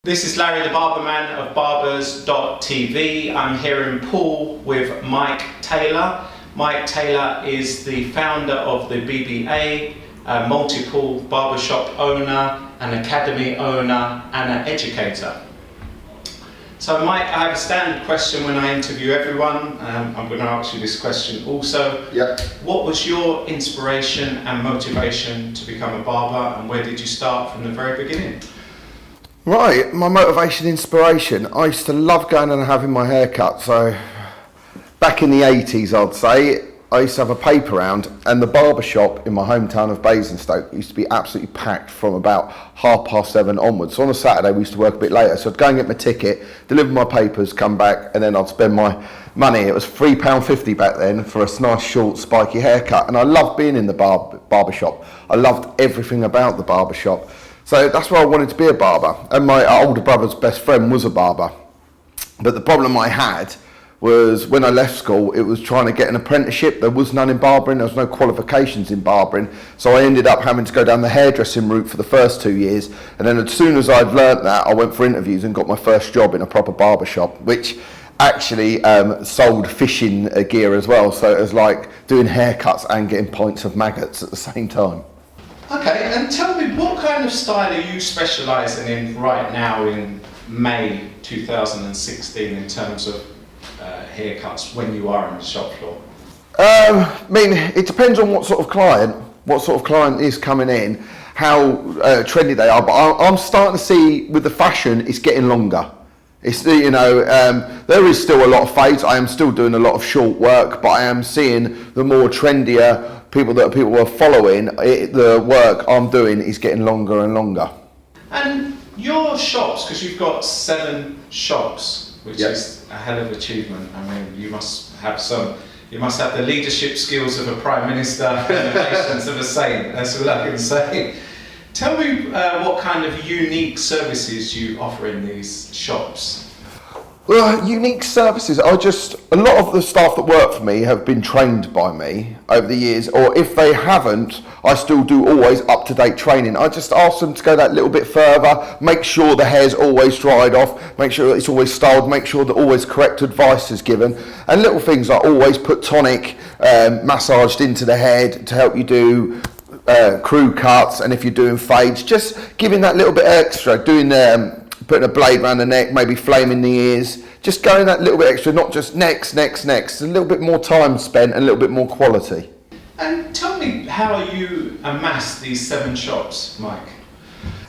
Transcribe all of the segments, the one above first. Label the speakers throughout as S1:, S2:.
S1: This is Larry the Barberman of Barbers.tv. I'm here in Poole with Mike Taylor. Mike Taylor is the founder of the BBA, a multiple barbershop owner, an academy owner and an educator. So Mike, I have a standard question when I interview everyone. I'm going to ask you this question also.
S2: Yep.
S1: What was your inspiration and motivation to become a barber, and where did you start from the very beginning?
S2: Right, my motivation, inspiration. I used to love going and having my hair cut. So back in the 80s, I'd say, I used to have a paper round, and the barber shop in my hometown of Basingstoke used to be absolutely packed from about 7:30 onwards. So on a Saturday, we used to work a bit later. So I'd go and get my ticket, deliver my papers, come back, and then I'd spend my money. It was £3.50 back then for a nice, short, spiky haircut. And I loved being in the barber shop. I loved everything about the barber shop. So that's why I wanted to be a barber. And my older brother's best friend was a barber. But the problem I had was when I left school, it was trying to get an apprenticeship. There was none in barbering, there was no qualifications in barbering. So I ended up having to go down the hairdressing route for the first 2 years. And then as soon as I'd learnt that, I went for interviews and got my first job in a proper barber shop, which actually sold fishing gear as well. So it was like doing haircuts and getting pints of maggots at the same time.
S1: Okay, and tell me, what kind of style are you specialising in right now in May 2016 in terms of haircuts when you are on the shop floor?
S2: I mean, it depends on what sort of client is coming in, how trendy they are. But I'm starting to see with the fashion, it's getting longer. It's there is still a lot of fades. I am still doing a lot of short work, but I am seeing the more trendier people are following. The work I'm doing is getting longer and longer. And
S1: your shops, because you've got 7 shops, which
S2: Yep.
S1: is a hell of an achievement. I mean, you must have the leadership skills of a prime minister and the patience of a saint. That's all I can say. Tell me what kind of unique services you offer in these shops.
S2: Well, unique services. A lot of the staff that work for me have been trained by me over the years, or if they haven't, I still do always up-to-date training. I just ask them to go that little bit further, make sure the hair's always dried off, make sure it's always styled, make sure that always correct advice is given, and little things like always put tonic massaged into the head to help you do crew cuts, and if you're doing fades, just giving that little bit extra, putting a blade around the neck, maybe flaming the ears, just going that little bit extra, not just next, a little bit more time spent and a little bit more quality.
S1: And tell me how you amass these 7 shops, Mike.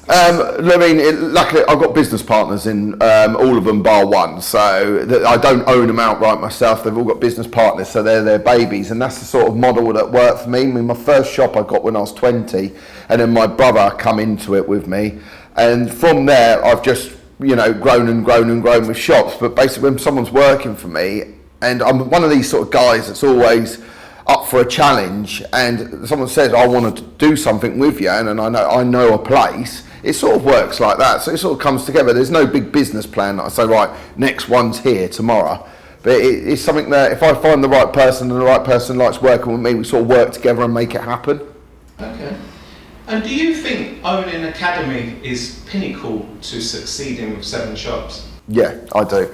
S2: Luckily I've got business partners in all of them bar one, so that I don't own them outright myself. They've all got business partners, so they're their babies, and that's the sort of model that worked for me. I mean, my first shop I got when I was 20, and then my brother come into it with me, and from there I've just grown and grown with shops. But basically, when someone's working for me, and I'm one of these sort of guys that's always up for a challenge, and someone says I want to do something with you, and I know a place, it sort of works like that. So it sort of comes together. There's no big business plan that I say, right, next one's here tomorrow. But it's something that if I find the right person and the right person likes working with me, we sort of work together and make it happen.
S1: Okay. And do you think owning an academy is pinnacle to succeeding with 7 shops?
S2: Yeah, I do.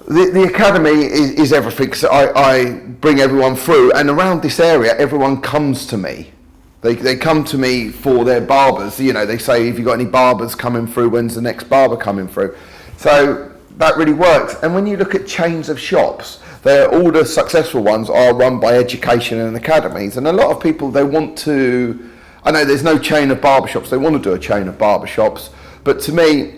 S2: The academy is everything. So I bring everyone through, and around this area, everyone comes to me. They come to me for their barbers. They say, "Have you got any barbers coming through? When's the next barber coming through?" So that really works. And when you look at chains of shops, all the successful ones are run by education and academies. And a lot of people, they want to. I know there's no chain of barbershops. They want to do a chain of barbershops, but to me,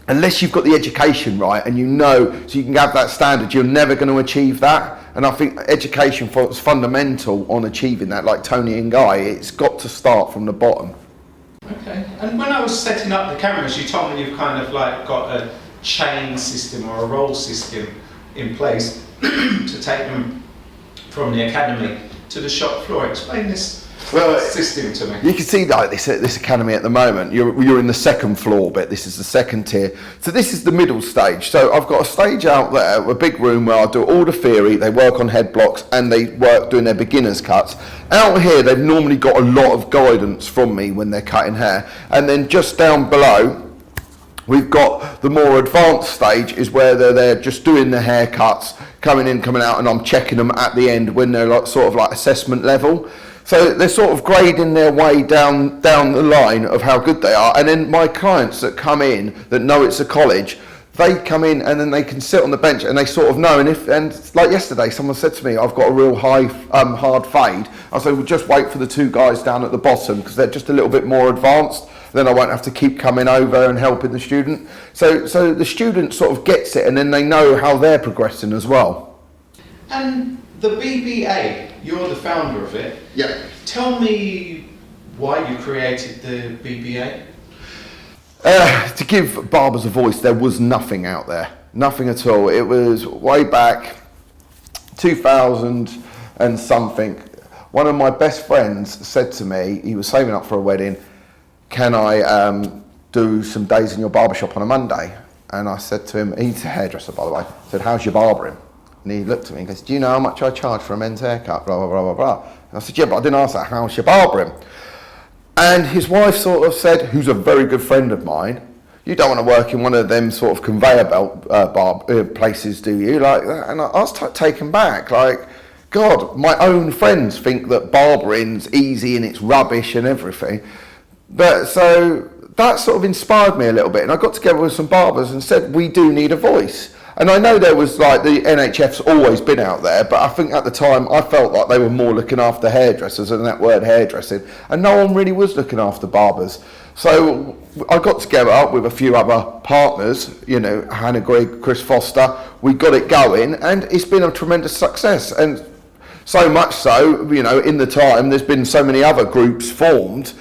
S2: unless you've got the education right and so you can have that standard, you're never going to achieve that. And I think education is fundamental on achieving that. Like Tony and Guy, it's got to start from the bottom.
S1: Okay. And when I was setting up the cameras, you told me you've kind of like got a chain system or a roll system in place to take them from the academy to the shop floor. Explain this
S2: Well,
S1: system to me.
S2: You can see like this academy at the moment. You're in the second floor bit. This is the second tier. So this is the middle stage. So I've got a stage out there, a big room where I do all the theory. They work on head blocks and they work doing their beginners cuts. Out here, they've normally got a lot of guidance from me when they're cutting hair. And then just down below, we've got the more advanced stage is where they're just doing the haircuts, coming in, coming out, and I'm checking them at the end when they're like sort of like assessment level. So they're sort of grading their way down the line of how good they are. And then my clients that come in that know it's a college, they come in and then they can sit on the bench and they sort of know. And like yesterday, someone said to me, I've got a real high, hard fade. I said, well, just wait for the two guys down at the bottom because they're just a little bit more advanced. Then I won't have to keep coming over and helping the student. So the student sort of gets it and then they know how they're progressing as well.
S1: And the BBA, you're the founder of it.
S2: Yeah.
S1: Tell me why you created the BBA.
S2: To give barbers a voice, there was nothing out there. Nothing at all. It was way back 2000 and something. One of my best friends said to me, he was saving up for a wedding, can I do some days in your barbershop on a Monday? And I said to him, he's a hairdresser by the way, I said, how's your barbering? And he looked at me and goes, do you know how much I charge for a men's haircut? Blah, blah, blah, blah, blah. And I said, yeah, but I didn't ask that, how's your barbering? And his wife sort of said, who's a very good friend of mine, you don't want to work in one of them sort of conveyor belt places, do you? Like that. And I was taken back, like, God, my own friends think that barbering's easy and it's rubbish and everything. But so that sort of inspired me a little bit. And I got together with some barbers and said, we do need a voice. And I know there was like the NHF's always been out there, but I think at the time I felt like they were more looking after hairdressers and that word hairdressing, and no one really was looking after barbers. So I got together with a few other partners, you know, Hannah Grigg, Chris Foster, we got it going and it's been a tremendous success. And so much so, you know, in the time there's been so many other groups formed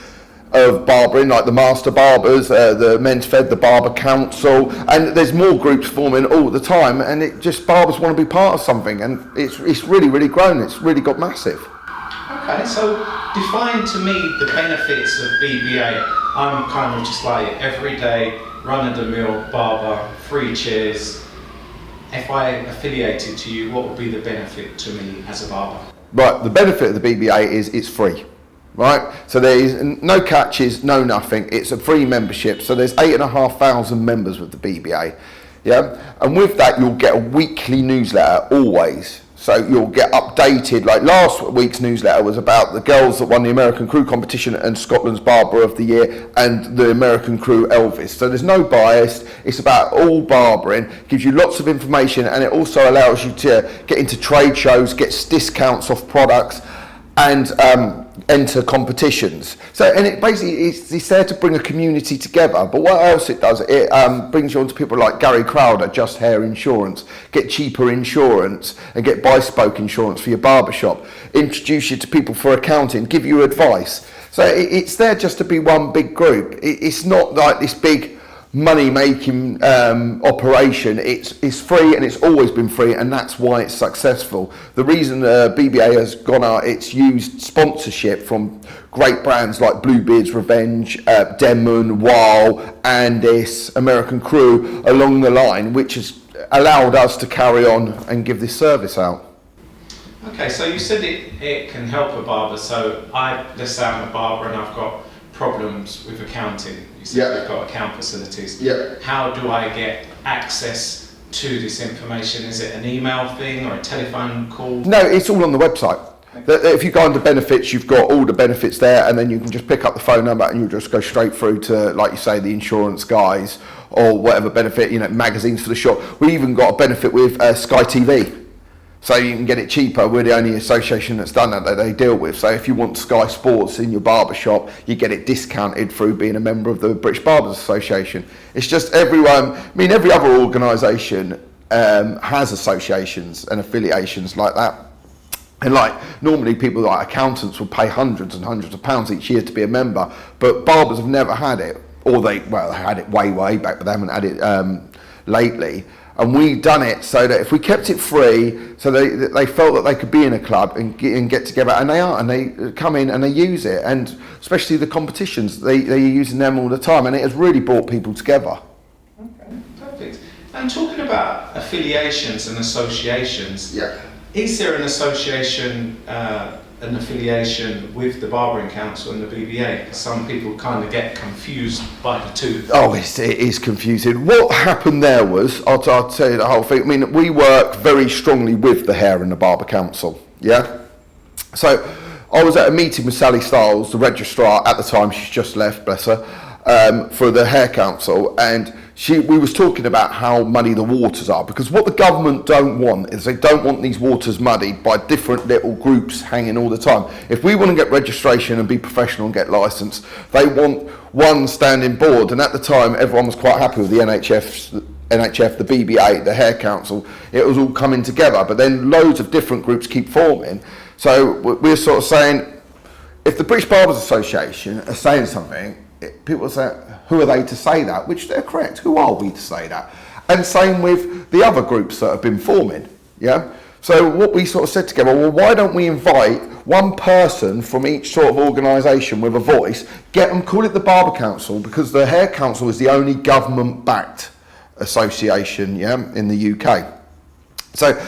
S2: of barbering, like the Master Barbers, the Men's Fed, the Barber Council, and there's more groups forming all the time, and it just, barbers want to be part of something, and it's really, really grown, it's really got massive.
S1: Okay, so define to me the benefits of BBA. I'm kind of just like everyday, run-of-the-mill barber, free chairs. If I affiliated to you, what would be the benefit to me as a barber?
S2: Right, the benefit of the BBA is it's free. Right, so there is no catches, no nothing. It's a free membership. So there's 8,500 members with the BBA, yeah. And with that, you'll get a weekly newsletter always. So you'll get updated. Like last week's newsletter was about the girls that won the American Crew competition and Scotland's Barber of the Year and the American Crew Elvis. So there's no bias. It's about all barbering. Gives you lots of information, and it also allows you to get into trade shows, get discounts off products, and enter competitions. So, and it basically it's there to bring a community together. But what else it does, it brings you on to people like Gary Crowder, Just Hair Insurance, get cheaper insurance and get bespoke insurance for your barbershop, introduce you to people for accounting, give you advice. So it's there just to be one big group. It's not like this big money-making operation. It's free, and it's always been free, and that's why it's successful. The reason BBA has gone out, it's used sponsorship from great brands like Bluebeard's Revenge, Denman, Weil, Andis, American Crew along the line, which has allowed us to carry on and give this service out.
S1: Okay, so you said it can help a barber. So let's say I'm a barber and I've got problems with accounting. You said you've got account facilities.
S2: Yeah.
S1: How do I get access to this information? Is it an email thing or a telephone call?
S2: No, it's all on the website. If you go under benefits, you've got all the benefits there, and then you can just pick up the phone number and you'll just go straight through to, like you say, the insurance guys or whatever benefit, you know, magazines for the shop. We even got a benefit with Sky TV. So you can get it cheaper. We're the only association that's done that they deal with. So if you want Sky Sports in your barbershop, you get it discounted through being a member of the British Barbers Association. It's just everyone, I mean, every other organisation has associations and affiliations like that. And like normally people like accountants will pay hundreds and hundreds of pounds each year to be a member, but barbers have never had it, or they had it way back, but they haven't had it lately. And we done it so that if we kept it free, so they felt that they could be in a club and get together, and they are, and they come in and they use it, and especially the competitions, they're using them all the time, and it has really brought people together.
S1: Okay, perfect. And talking about affiliations and associations,
S2: yeah.
S1: Is there an association, an affiliation with the Barbering Council and the BBA? Some people kind of get confused by the two.
S2: Oh, it is confusing. What happened there was, I'll tell you the whole thing. I mean, we work very strongly with the Hair and the Barber Council, yeah? So, I was at a meeting with Sally Stiles, the registrar at the time, she's just left, bless her, for the Hair Council, and we was talking about how muddy the waters are, because what the government don't want is they don't want these waters muddied by different little groups hanging all the time. If we want to get registration and be professional and get licensed, they want one standing board, and at the time everyone was quite happy with the NHF, the BBA, the Hair Council. It was all coming together, but then loads of different groups keep forming. So we're sort of saying, if the British Barbers Association are saying something, people say, who are they to say that? Which they're correct. Who are we to say that? And same with the other groups that have been forming. Yeah. So what we sort of said together, well, why don't we invite one person from each sort of organisation with a voice, get them, call it the Barber Council, because the Hair Council is the only government-backed association, yeah, in the UK. So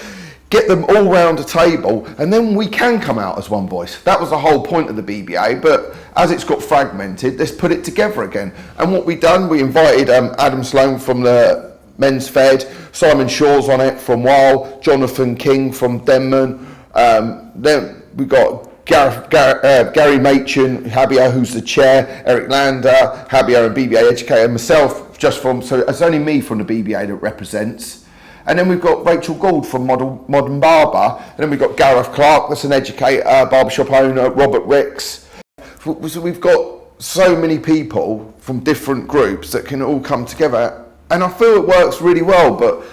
S2: get them all round a table, and then we can come out as one voice. That was the whole point of the BBA, but as it's got fragmented, let's put it together again. And what we done, we invited Adam Sloan from the Men's Fed, Simon Shaw's on it from WAL, Jonathan King from Denman, then we got Gary Machin, Javier, who's the chair, Eric Lander, Javier, and BBA educator, myself, just from, so it's only me from the BBA that represents. And then we've got Rachel Gould from Modern Barber, and then we've got Gareth Clark, that's an educator, barbershop owner, Robert Ricks. So we've got so many people from different groups that can all come together, and I feel it works really well, but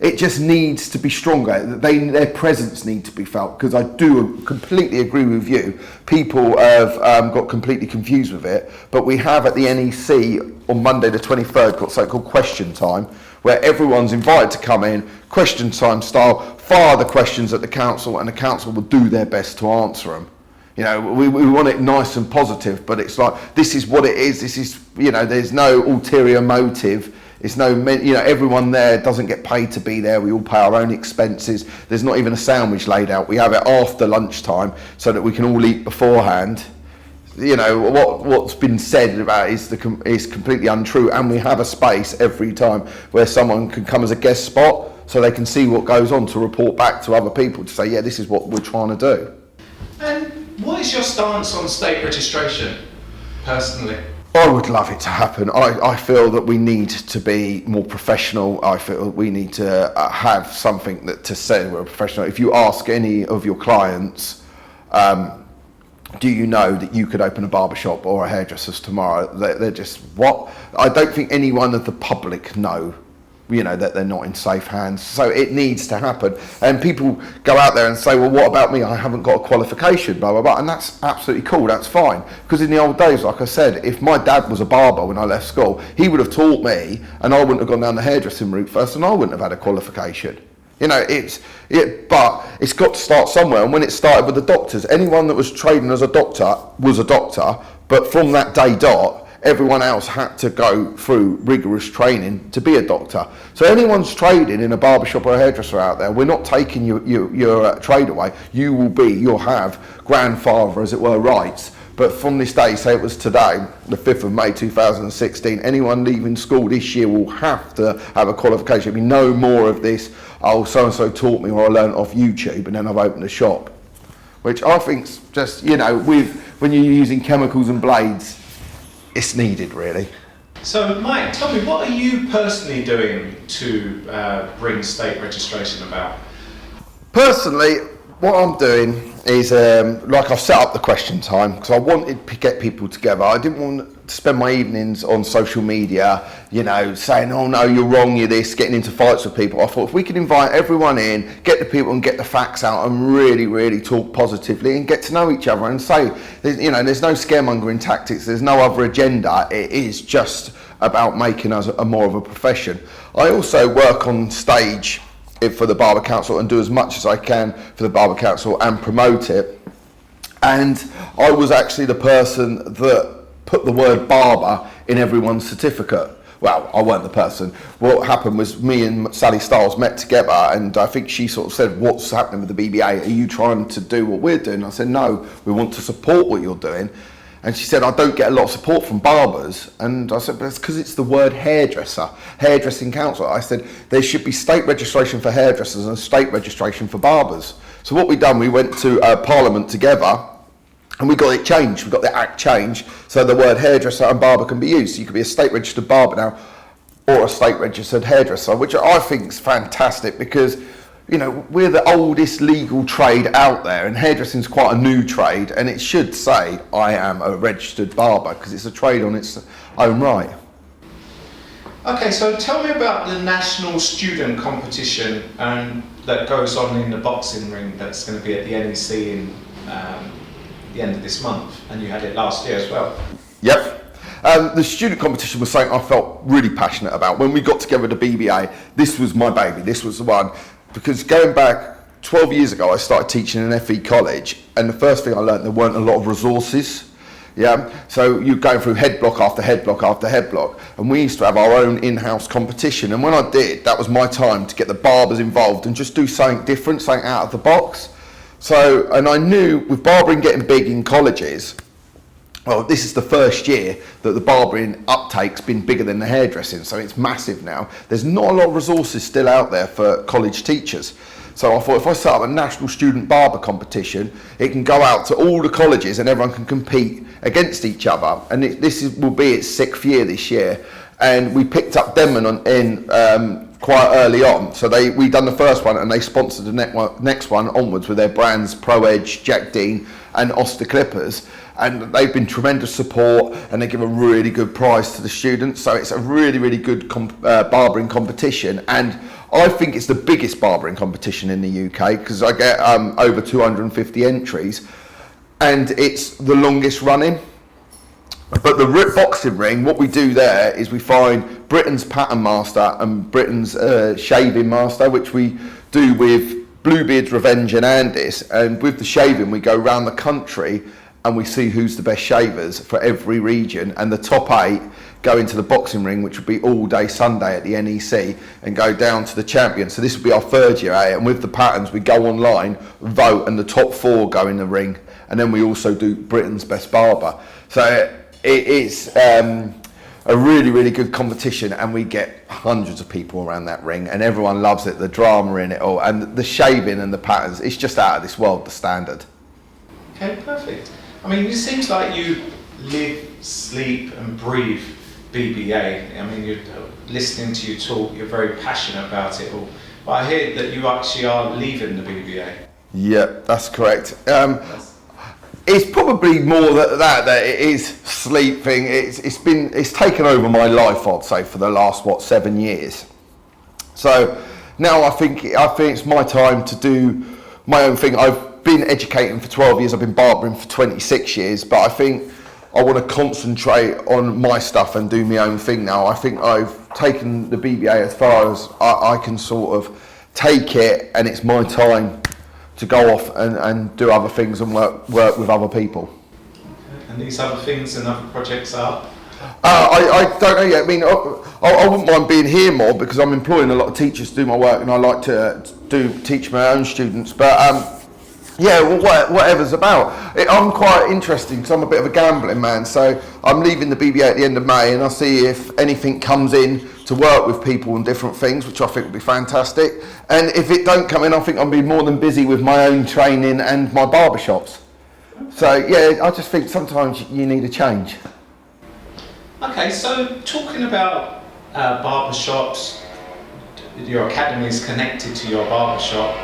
S2: it just needs to be stronger. Their presence needs to be felt, because I do completely agree with you. People have got completely confused with it, but we have at the NEC on Monday the 23rd got something called Question Time, where everyone's invited to come in, question time style, fire the questions at the council, and the council will do their best to answer them. You know, we want it nice and positive, but it's like, this is what it is, this is, you know, there's no ulterior motive. It's no, you know, everyone there doesn't get paid to be there. We all pay our own expenses. There's not even a sandwich laid out. We have it after lunchtime so that we can all eat beforehand. You know, what's been said about is completely untrue, and we have a space every time where someone can come as a guest spot so they can see what goes on to report back to other people to say, yeah, this is what we're trying to do.
S1: And what is your stance on state registration, personally?
S2: I would love it to happen. I feel that we need to be more professional. I feel we need to have something that to say we're a professional. If you ask any of your clients, do you know that you could open a barbershop or a hairdresser's tomorrow? They're just, what? I don't think anyone of the public know, you know, that they're not in safe hands. So it needs to happen. And people go out there and say, well, what about me? I haven't got a qualification, blah, blah, blah. And that's absolutely cool. That's fine. Because in the old days, like I said, if my dad was a barber when I left school, he would have taught me, and I wouldn't have gone down the hairdressing route first, and I wouldn't have had a qualification. You know, but it's got to start somewhere. And when it started with the doctors, anyone that was trading as a doctor was a doctor. But from that day dot, everyone else had to go through rigorous training to be a doctor. So anyone's trading in a barbershop or a hairdresser out there, we're not taking your trade away. You'll have grandfather, as it were, rights. But from this day, say it was today, the 5th of May 2016, anyone leaving school this year will have to have a qualification. There'll be no more of this, oh, so-and-so taught me, or I learned off YouTube, and then I've opened a shop. Which I think's just, you know, when you're using chemicals and blades, it's needed, really.
S1: So, Mike, tell me, what are you personally doing to bring state registration about?
S2: Personally, what I'm doing is like I've set up the question time because I wanted to get people together. I didn't want to spend my evenings on social media, you know, saying, oh no, you're wrong, you're this, getting into fights with people. I thought if we could invite everyone in, get the people and get the facts out and really, really talk positively and get to know each other and say, you know, there's no scaremongering tactics, there's no other agenda. It is just about making us a more of a profession. I also work on stage for the Barber Council and do as much as I can for the Barber Council and promote it. And I was actually the person that put the word barber in everyone's certificate. Well, I weren't the person. What happened was me and Sally Stiles met together, and I think she sort of said, what's happening with the BBA? Are you trying to do what we're doing? I said, no, we want to support what you're doing. And she said, I don't get a lot of support from barbers. And I said, but it's because it's the word hairdresser, hairdressing council. I said, there should be state registration for hairdressers and state registration for barbers. So what we done, we went to Parliament together and we got it changed. We got the Act changed so the word hairdresser and barber can be used. So you could be a state registered barber now or a state registered hairdresser, which I think is fantastic because, you know, we're the oldest legal trade out there and hairdressing is quite a new trade, and it should say I am a registered barber because it's a trade on its own right.
S1: Okay, so tell me about the national student competition that goes on in the boxing ring that's going to be at the NEC in the end of this month, and you had it last year as well.
S2: Yep. The student competition was something I felt really passionate about. When we got together the BBA, this was my baby, this was the one. Because going back 12 years ago, I started teaching in FE college, and the first thing I learned, there weren't a lot of resources. Yeah, so you're going through head block after head block after head block, and we used to have our own in-house competition. And when I did, that was my time to get the barbers involved and just do something different, something out of the box. So, and I knew with barbering getting big in colleges, well, this is the first year that the barbering uptake's been bigger than the hairdressing, so it's massive now. There's not a lot of resources still out there for college teachers. So I thought if I set up a national student barber competition, it can go out to all the colleges and everyone can compete against each other. And will be its 6th year this year. And we picked up Denman in quite early on. So we done the first one and they sponsored the next one onwards with their brands Pro Edge, Jack Dean and Oster Clippers. And they've been tremendous support and they give a really good prize to the students. So it's a really, really good barbering competition. And I think it's the biggest barbering competition in the UK because I get over 250 entries and it's the longest running. But the boxing ring, what we do there is we find Britain's pattern master and Britain's shaving master, which we do with Bluebeard's Revenge and Andis. And with the shaving, we go around the country and we see who's the best shavers for every region, and the top 8 go into the boxing ring, which would be all day Sunday at the NEC, and go down to the champion. So this will be our 3rd year, and with the patterns we go online, vote, and the top 4 go in the ring, and then we also do Britain's best barber. So it is a really, really good competition, and we get hundreds of people around that ring, and everyone loves it, the drama in it all, and the shaving and the patterns, it's just out of this world, the standard.
S1: Okay, perfect. I mean, it seems like you live, sleep and breathe BBA. I mean, you're listening to you talk, you're very passionate about it all. But I hear that you actually are leaving the BBA.
S2: Yeah, that's correct. It's probably more that it is sleeping. It's taken over my life, I'd say, for the last 7 years. So now I think it's my time to do my own thing. I've been educating for 12 years, I've been barbering for 26 years, but I think I want to concentrate on my stuff and do my own thing now. I think I've taken the BBA as far as I can sort of take it, and it's my time to go off and do other things and work with other people.
S1: Okay. And these other things and other projects are?
S2: I don't know yet. I mean, I wouldn't mind being here more because I'm employing a lot of teachers to do my work, and I like to teach my own students. But yeah, well, whatever's about. I'm quite interesting because I'm a bit of a gambling man. So I'm leaving the BBA at the end of May, and I'll see if anything comes in to work with people and different things, which I think would be fantastic. And if it don't come in, I think I'll be more than busy with my own training and my barbershops. So yeah, I just think sometimes you need a change.
S1: Okay, so talking about barbershops, your academy is connected to your barbershop.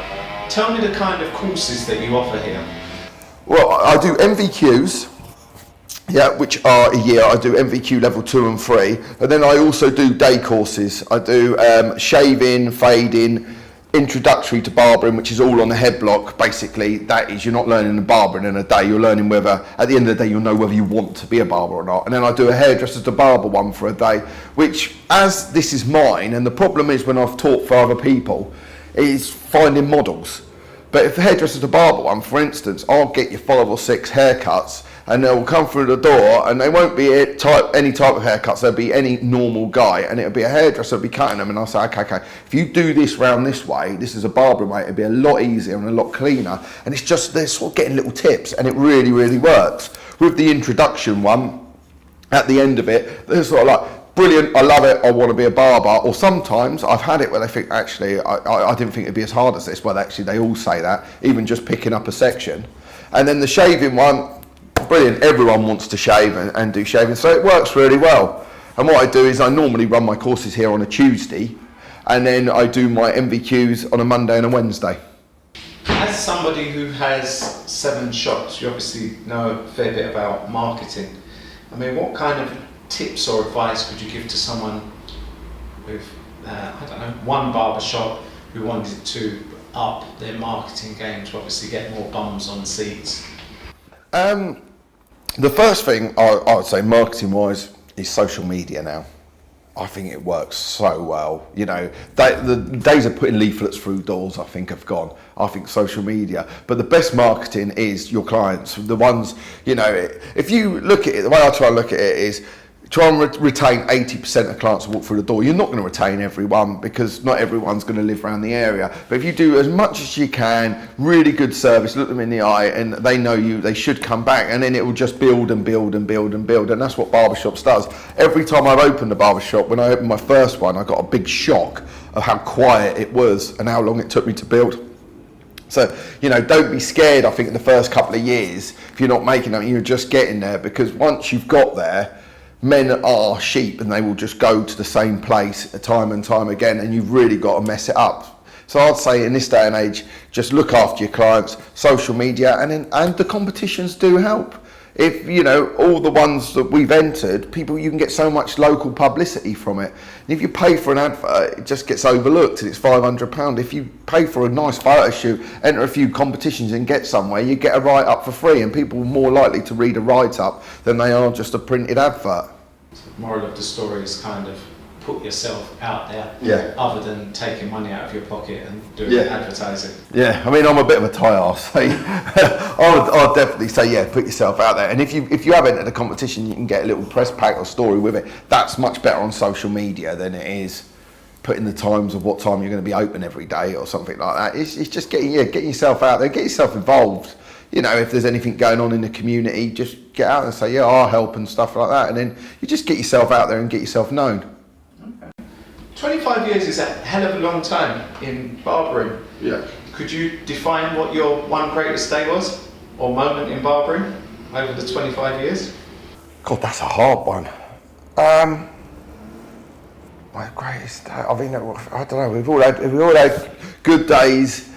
S1: Tell me the kind of courses that you offer here.
S2: Well, I do MVQs, yeah, which are a year. I do MVQ level 2 and 3, and then I also do day courses. I do shaving, fading, introductory to barbering, which is all on the head block. Basically, that is, you're not learning the barbering in a day, you're learning whether, at the end of the day, you'll know whether you want to be a barber or not. And then I do a hairdresser to barber one for a day, which, as this is mine, and the problem is when I've taught for other people, is finding models. But if the hairdresser to barber one, for instance, I'll get you 5 or 6 haircuts, and they'll come through the door, and they won't be any type of haircuts. There'll be any normal guy, and it'll be a hairdresser that'll be cutting them. And I'll say, okay, if you do this round this way, this is a barbering way, it'll be a lot easier and a lot cleaner. And it's just, they're sort of getting little tips, and it really, really works. With the introduction one, at the end of it, they're sort of like, brilliant, I love it, I want to be a barber. Or sometimes I've had it where they think, actually, I didn't think it'd be as hard as this. Well, actually, they all say that, even just picking up a section. And then the shaving one, brilliant, everyone wants to shave and do shaving, so it works really well. And what I do is I normally run my courses here on a Tuesday, and then I do my MVQs on a Monday and a Wednesday.
S1: As somebody who has 7 shops, you obviously know a fair bit about marketing. I mean, what kind of tips or advice could you give to someone with, I don't know, one barber shop who wanted to up their marketing game to obviously get more bums on seats?
S2: The first thing I would say, marketing-wise, is social media now. I think it works so well. You know, the days of putting leaflets through doors, I think, have gone. I think social media. But the best marketing is your clients, the ones, you know, if you look at it, the way I try and look at it is, try and retain 80% of clients who walk through the door. You're not going to retain everyone because not everyone's going to live around the area. But if you do as much as you can, really good service, look them in the eye, and they know you, they should come back, and then it will just build and build and build and build. And that's what barbershops does. Every time I've opened a barbershop, when I opened my first one, I got a big shock of how quiet it was and how long it took me to build. So, you know, don't be scared, I think, in the first couple of years, if you're not making them, you're just getting there, because once you've got there, men are sheep and they will just go to the same place time and time again, and you've really got to mess it up. So I'd say in this day and age, just look after your clients, social media, and the competitions do help. If, you know, all the ones that we've entered, you can get so much local publicity from it. And if you pay for an advert, it just gets overlooked and it's £500. If you pay for a nice photo shoot, enter a few competitions and get somewhere, you get a write-up for free, and people are more likely to read a write-up than they are just a printed advert.
S1: The moral of the story is kind of put yourself out there,
S2: yeah,
S1: other than taking money out of your pocket and doing advertising.
S2: Yeah, I mean, I'm a bit of a tie-arse. I'd definitely say, yeah, put yourself out there. And if you have entered a competition, you can get a little press pack or story with it. That's much better on social media than it is putting the times of what time you're going to be open every day or something like that. It's just getting yourself out there, get yourself involved. You know, if there's anything going on in the community, just get out and say, yeah, I'll help and stuff like that. And then you just get yourself out there and get yourself known.
S1: 25 years is a hell of a long time in barbering.
S2: Yeah.
S1: Could you define what your one greatest day was, or moment in barbering over the 25 years?
S2: God, that's a hard one. My greatest day, I mean, I don't know, we've all had good days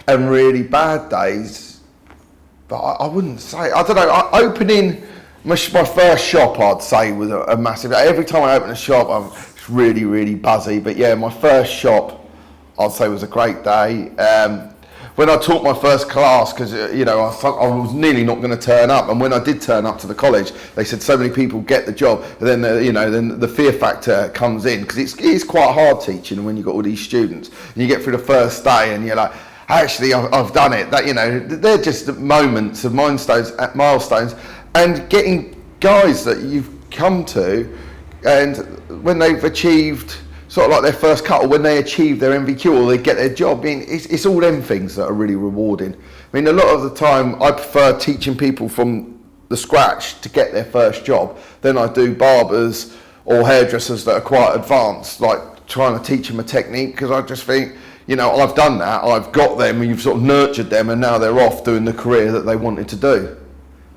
S2: and really bad days, but I wouldn't say, I don't know, opening my first shop, I'd say, was a massive, every time I open a shop, I'm really, really buzzy. But yeah, my first shop, I'd say, was a great day. When I taught my first class, because you know, I was nearly not going to turn up, and when I did turn up to the college, they said so many people get the job, and then then the fear factor comes in, because it's quite hard teaching when you've got all these students, and you get through the first day, and you're like, actually, I've done it. That, you know, they're just moments of milestones, and getting guys that you've come to. And when they've achieved sort of like their first cut, or when they achieve their MVQ, or they get their job, I mean, it's all them things that are really rewarding. I mean, a lot of the time I prefer teaching people from the scratch to get their first job than I do barbers or hairdressers that are quite advanced, like trying to teach them a technique, because I just think, you know, I've done that, I've got them, and you've sort of nurtured them, and now they're off doing the career that they wanted to do.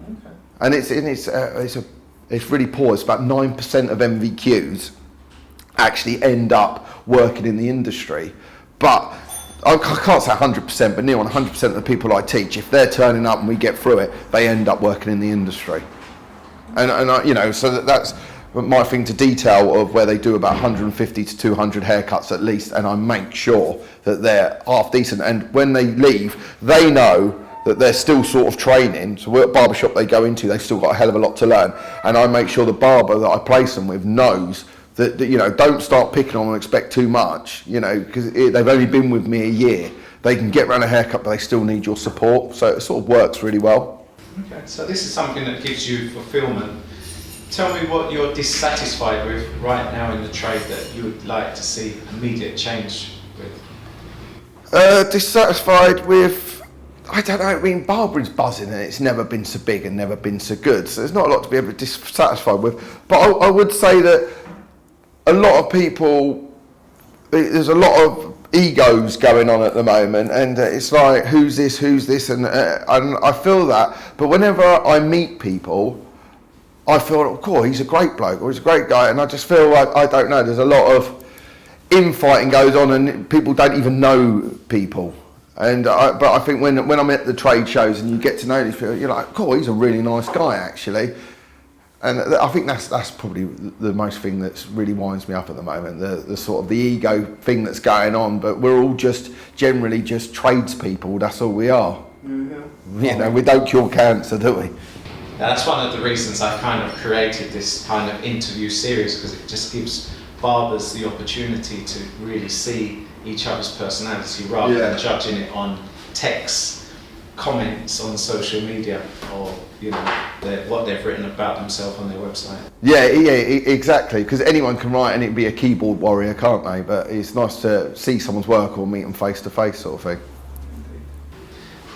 S2: Okay. And it's really poor. It's about 9% of MVQs actually end up working in the industry. But I can't say 100%, but near on 100% of the people I teach, if they're turning up and we get through it, they end up working in the industry. And you know, so that's my thing to detail of where they do about 150 to 200 haircuts at least, and I make sure that they're half decent. And when they leave, they know that they're still sort of training. So at barbershop they go into, they've still got a hell of a lot to learn. And I make sure the barber that I place them with knows that you know, don't start picking on and expect too much, you know, because they've only been with me a year. They can get around a haircut, but they still need your support. So it sort of works really well.
S1: Okay, so this is something that gives you fulfillment. Tell me what you're dissatisfied with right now in the trade that you would like to see immediate change with.
S2: Dissatisfied with, I don't know, I mean, barbering's buzzing and it's never been so big and never been so good. So there's not a lot to be ever dissatisfied with. But I would say that a lot of people, there's a lot of egos going on at the moment, and it's like, who's this, and I feel that. But whenever I meet people, I feel, oh, cool, he's a great bloke, or he's a great guy, and I just feel like, I don't know, there's a lot of infighting goes on, and people don't even know people. But I think when I'm at the trade shows and you get to know these people, you're like, cool, he's a really nice guy, actually. And I think that's probably the most thing that's really winds me up at the moment, the sort of the ego thing that's going on. But we're all just generally just tradespeople. That's all we are. Mm-hmm. You know, we don't cure cancer, do we?
S1: That's one of the reasons I kind of created this kind of interview series, because it just gives barbers the opportunity to really see each other's personality rather than judging it on text, comments on social media, or you know what they've written about themselves on their website. Yeah,
S2: exactly. Because anyone can write and it'd be a keyboard warrior, can't they? But it's nice to see someone's work or meet them face to face, sort of thing.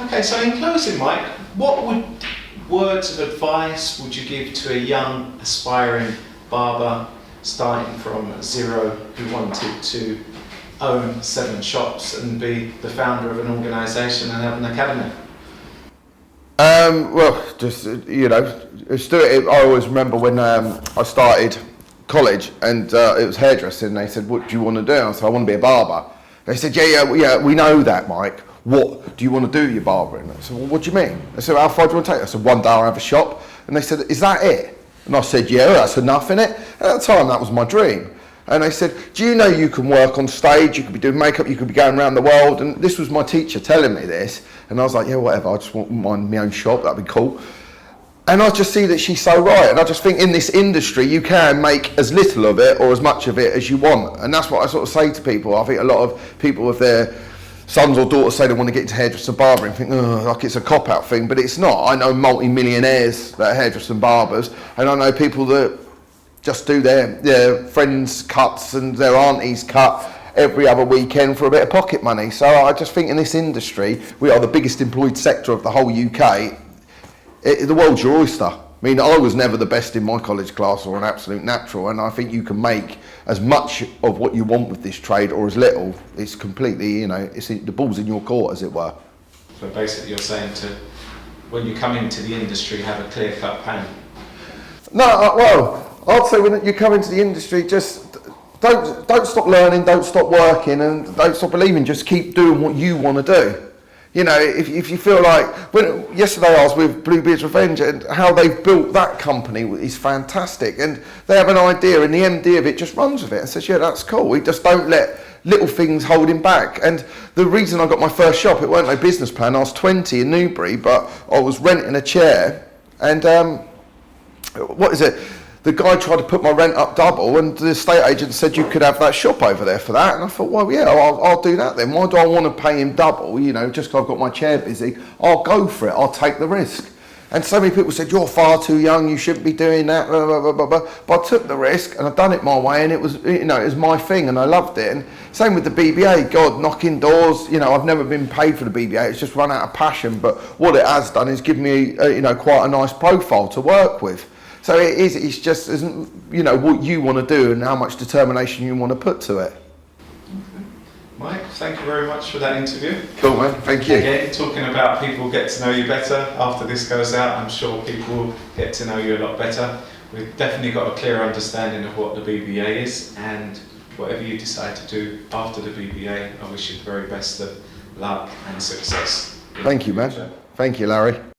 S1: Okay, so in closing, Mike, what words of advice would you give to a young, aspiring barber starting from zero who wanted to own 7 shops and be the founder of an organisation and have an academy?
S2: Well, just, you know, just do it. I always remember when I started college and it was hairdressing, and they said, what do you want to do? I said, I want to be a barber. They said, yeah, we know that, Mike. What do you want to do, your barbering? I said, well, what do you mean? They said, how far do you want to take it? I said, one day I'll have a shop. And they said, is that it? And I said, yeah, that's enough, innit? At the time, that was my dream. And they said, do you know you can work on stage, you could be doing makeup, you could be going around the world? And this was my teacher telling me this. And I was like, yeah, whatever, I just want my own shop, that'd be cool. And I just see that she's so right. And I just think in this industry, you can make as little of it or as much of it as you want. And that's what I sort of say to people. I think a lot of people with their sons or daughters say they want to get into hairdressing and barbering, think, oh, like it's a cop-out thing, but it's not. I know multi-millionaires that are hairdressers and barbers, and I know people that just do their friends' cuts and their auntie's cut every other weekend for a bit of pocket money. So I just think in this industry, we are the biggest employed sector of the whole UK. The world's your oyster. I mean, I was never the best in my college class or an absolute natural, and I think you can make as much of what you want with this trade or as little. It's completely, you know, the ball's in your court, as it were.
S1: So basically you're saying when you come into the industry, have a clear-cut plan.
S2: No, well, I'd say when you come into the industry, just don't stop learning, don't stop working, and don't stop believing. Just keep doing what you want to do. You know, if you feel like, yesterday I was with Bluebeard's Revenge, and how they've built that company is fantastic, and they have an idea and the MD of it just runs with it and says, yeah, that's cool. We just don't let little things hold him back. And the reason I got my first shop, it weren't no business plan. I was 20 in Newbury, but I was renting a chair, and the guy tried to put my rent up double, and the estate agent said you could have that shop over there for that. And I thought, well, yeah, I'll do that then. Why do I want to pay him double? You know, just because I've got my chair busy, I'll go for it. I'll take the risk. And so many people said, you're far too young, you shouldn't be doing that, blah, blah, blah, blah, blah. But I took the risk and I've done it my way, and it was, you know, it was my thing and I loved it. And same with the BBA, God, knocking doors, you know, I've never been paid for the BBA, it's just run out of passion. But what it has done is give me, you know, quite a nice profile to work with. So it's just, you know, what you want to do and how much determination you want to put to it.
S1: Okay. Mike, thank you very much for that interview.
S2: Cool, man, thank you.
S1: Again, talking about people get to know you better. After this goes out, I'm sure people will get to know you a lot better. We've definitely got a clear understanding of what the BBA is and whatever you decide to do after the BBA, I wish you the very best of luck and success.
S2: Thank you, man. Thank you, Larry.